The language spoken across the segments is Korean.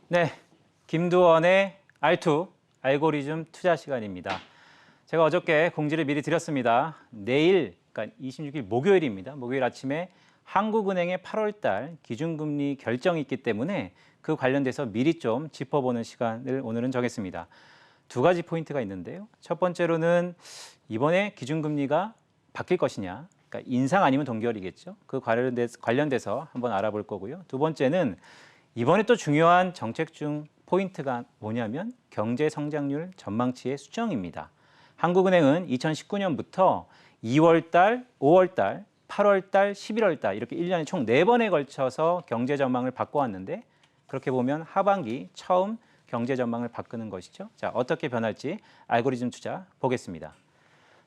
네, 김두원의 R2 알고리즘 투자 시간입니다. 제가 어저께 공지를 미리 드렸습니다. 내일, 그러니까 26일 목요일입니다. 목요일 아침에 한국은행의 8월달 기준금리 결정이 있기 때문에 그 관련돼서 미리 좀 짚어보는 시간을 오늘은 정했습니다. 두 가지 포인트가 있는데요. 첫 번째로는 이번에 기준금리가 바뀔 것이냐, 그러니까 인상 아니면 동결이겠죠. 그 관련돼서 한번 알아볼 거고요. 두 번째는 이번에 또 중요한 정책 중 포인트가 뭐냐면 경제 성장률 전망치의 수정입니다. 한국은행은 2019년부터 2월달, 5월달, 8월달, 11월달 이렇게 1년에 총 4번에 걸쳐서 경제 전망을 바꿔왔는데 그렇게 보면 하반기 처음 경제 전망을 바꾸는 것이죠. 자, 어떻게 변할지 알고리즘 투자 보겠습니다.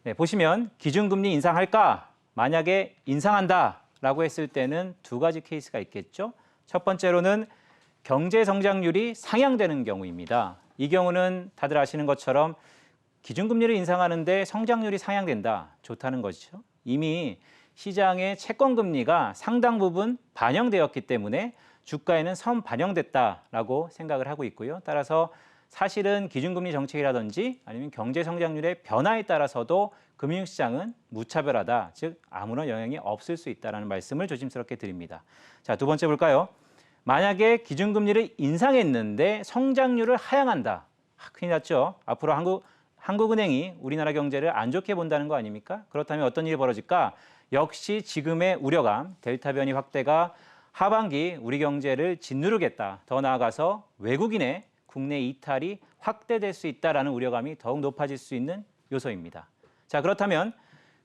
네, 보시면 기준금리 인상할까? 만약에 인상한다라고 했을 때는 두 가지 케이스가 있겠죠. 첫 번째로는 경제 성장률이 상향되는 경우입니다. 이 경우는 다들 아시는 것처럼 기준금리를 인상하는데 성장률이 상향된다. 좋다는 것이죠. 이미 시장의 채권금리가 상당 부분 반영되었기 때문에 주가에는 선반영됐다라고 생각을 하고 있고요. 따라서 사실은 기준금리 정책이라든지 아니면 경제 성장률의 변화에 따라서도 금융시장은 무차별하다. 즉 아무런 영향이 없을 수 있다는 말씀을 조심스럽게 드립니다. 자, 두 번째 볼까요? 만약에 기준금리를 인상했는데 성장률을 하향한다. 큰일 났죠. 앞으로 한국은행이 우리나라 경제를 안 좋게 본다는 거 아닙니까? 그렇다면 어떤 일이 벌어질까? 역시 지금의 우려감, 델타 변이 확대가 하반기 우리 경제를 짓누르겠다. 더 나아가서 외국인의 국내 이탈이 확대될 수 있다는 우려감이 더욱 높아질 수 있는 요소입니다. 자, 그렇다면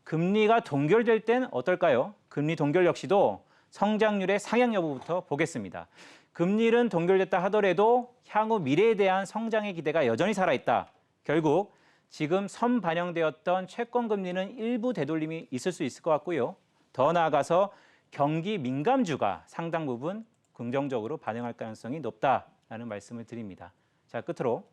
금리가 동결될 땐 어떨까요? 금리 동결 역시도 성장률의 상향 여부부터 보겠습니다. 금리는 동결됐다 하더라도 향후 미래에 대한 성장의 기대가 여전히 살아있다. 결국 지금 선반영되었던 채권금리는 일부 되돌림이 있을 수 있을 것 같고요. 더 나아가서 경기 민감주가 상당 부분 긍정적으로 반영할 가능성이 높다라는 말씀을 드립니다. 자, 끝으로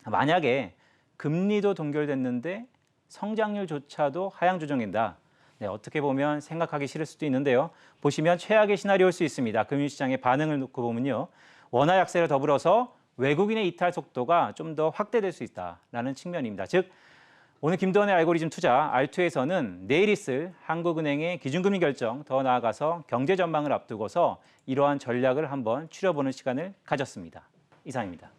만약에 금리도 동결됐는데 성장률조차도 하향 조정된다. 네, 어떻게 보면 생각하기 싫을 수도 있는데요. 보시면 최악의 시나리오일 수 있습니다. 금융시장의 반응을 놓고 보면요. 원화 약세를 더불어서 외국인의 이탈 속도가 좀 더 확대될 수 있다는 측면입니다. 즉, 오늘 김두원의 알고리즘 투자 R2에서는 내일 있을 한국은행의 기준금리 결정, 더 나아가서 경제 전망을 앞두고서 이러한 전략을 한번 추려보는 시간을 가졌습니다. 이상입니다.